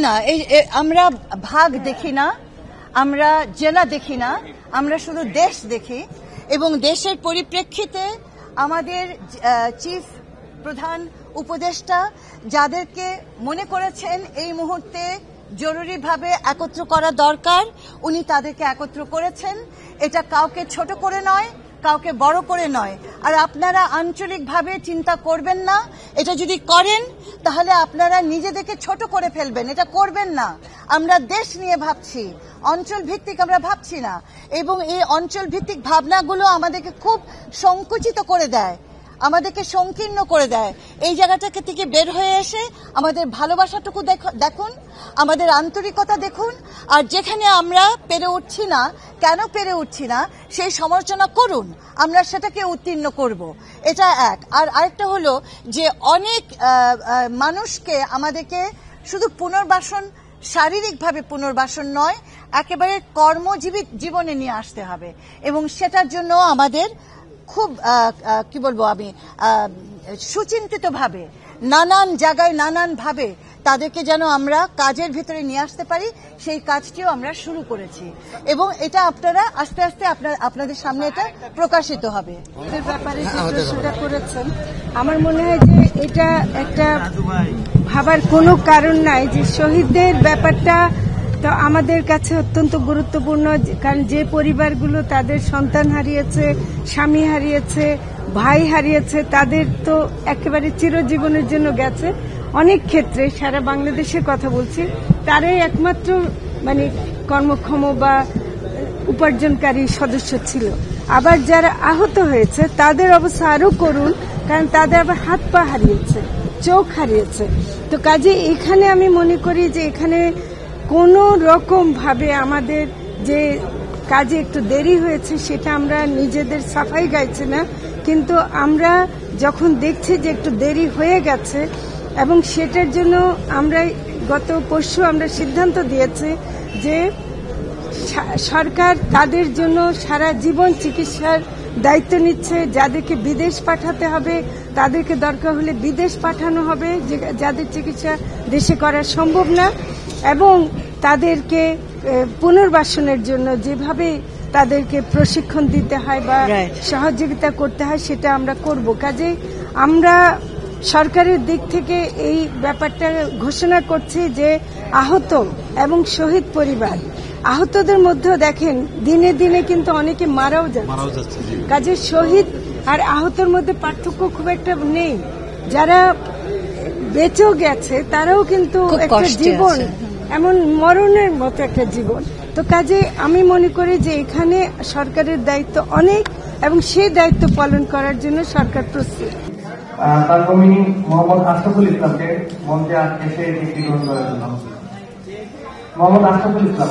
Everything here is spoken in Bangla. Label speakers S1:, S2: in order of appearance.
S1: না, আমরা ভাগ দেখি না, আমরা জেলা দেখি না, আমরা শুধু দেশ দেখি এবং দেশের পরিপ্রেক্ষিতে আমাদের চিফ প্রধান উপদেষ্টা যাদেরকে মনে করেছেন এই মুহূর্তে জরুরিভাবে একত্র করা দরকার, উনি তাদেরকে একত্র করেছেন। এটা কাউকে ছোট করে নয়, কাউকে বড় করে নয়। আর আপনারা আঞ্চলিকভাবে চিন্তা করবেন না, এটা যদি করেন তাহলে আপনারা নিজেদেরকে ছোট করে ফেলবেন, এটা করবেন না। আমরা দেশ নিয়ে ভাবছি, অঞ্চল ভিত্তিক আমরা ভাবছি না, এবং এই অঞ্চল ভিত্তিক ভাবনাগুলো আমাদেরকে খুব সংকুচিত করে দেয়, আমাদেরকে সংকীর্ণ করে দেয়। এই জায়গাটা থেকে বের হয়ে এসে আমাদের ভালোবাসাটুকু দেখুন, আমাদের আন্তরিকতা দেখুন, আর যেখানে আমরা পেরে উঠছি না, কেন পেরে উঠছি না সেই সমালোচনা করুন, আমরা সেটাকে উত্তীর্ণ করব। এটা এক। আর আরেকটা হলো যে অনেক মানুষকে আমাদেরকে শুধু পুনর্বাসন, শারীরিকভাবে পুনর্বাসন নয়, একেবারে কর্মজীবী জীবনে নিয়ে আসতে হবে, এবং সেটার জন্য আমাদের খুব কি বলবো আমি সুচিন্তিতভাবে নানান জায়গায় নানানভাবে তাদেরকে যেন আমরা কাজের ভিতরে নিয়ে আসতে পারি, সেই কাজটিও আমরা শুরু করেছি, এবং এটা আপনারা আস্তে আস্তে আপনাদের সামনে এটা প্রকাশিত হবে।
S2: ব্যাপারে যে প্রশ্নটা করেছেন, আমার মনে হয় যে এটা একটা ভাবার কোনো কারণ নাই যে শহীদদের ব্যাপারটা তো আমাদের কাছে অত্যন্ত গুরুত্বপূর্ণ, কারণ যে পরিবারগুলো তাদের সন্তান হারিয়েছে, স্বামী হারিয়েছে, ভাই হারিয়েছে, তাদের তো একেবারে চিরজীবনের জন্য গেছে। অনেক ক্ষেত্রে সারা বাংলাদেশের কথা বলছি, তারাই একমাত্র মানে কর্মক্ষম বা উপার্জনকারী সদস্য ছিল। আবার যারা আহত হয়েছে তাদের অবস্থা আরো করুণ, কারণ তাদের আবার হাত পা হারিয়েছে, চোখ হারিয়েছে। তো কাজে এখানে আমি মনে করি যে এখানে কোনো রকম ভাবে আমাদের যে কাজে একটু দেরি হয়েছে সেটা আমরা নিজেদের সাফাই গাইছি না, কিন্তু আমরা যখন দেখছি যে একটু দেরি হয়ে গেছে, এবং সেটার জন্য আমরা গত পরশু আমরা সিদ্ধান্ত দিয়েছি যে সরকার তাদের জন্য সারা জীবন চিকিৎসার দায়িত্ব নিচ্ছে। যাদেরকে বিদেশ পাঠাতে হবে তাদেরকে দরকার হলে বিদেশ পাঠানো হবে, যাদের চিকিৎসা দেশে করা সম্ভব না, এবং তাদেরকে পুনর্বাসনের জন্য যেভাবে তাদেরকে প্রশিক্ষণ দিতে হয় বা সহযোগিতা করতে হয় সেটা আমরা করব। কাজেই আমরা সরকারের দিক থেকে এই ব্যাপারটা ঘোষণা করছি যে আহত এবং শহীদ পরিবার, আহতদের মধ্যেও দেখেন দিনে দিনে কিন্তু অনেকে মারাও যাচ্ছে। কাজে শহীদ আর আহতর মধ্যে পার্থক্য খুব একটা নেই। যারা বেঁচেও গেছে তারাও কিন্তু একটা জীবন, এমন মরণের মতো একটা জীবন। তো কাজে আমি মনে করি যে এখানে সরকারের দায়িত্ব অনেক, এবং সেই দায়িত্ব পালন করার জন্য সরকার প্রস্তুত।
S3: তার কমিটি মোহাম্মদ আশরাফুল ইসলামকে মঞ্চে এসে গ্রহণ করার জন্য। মোহাম্মদ আশরাফুল ইসলাম।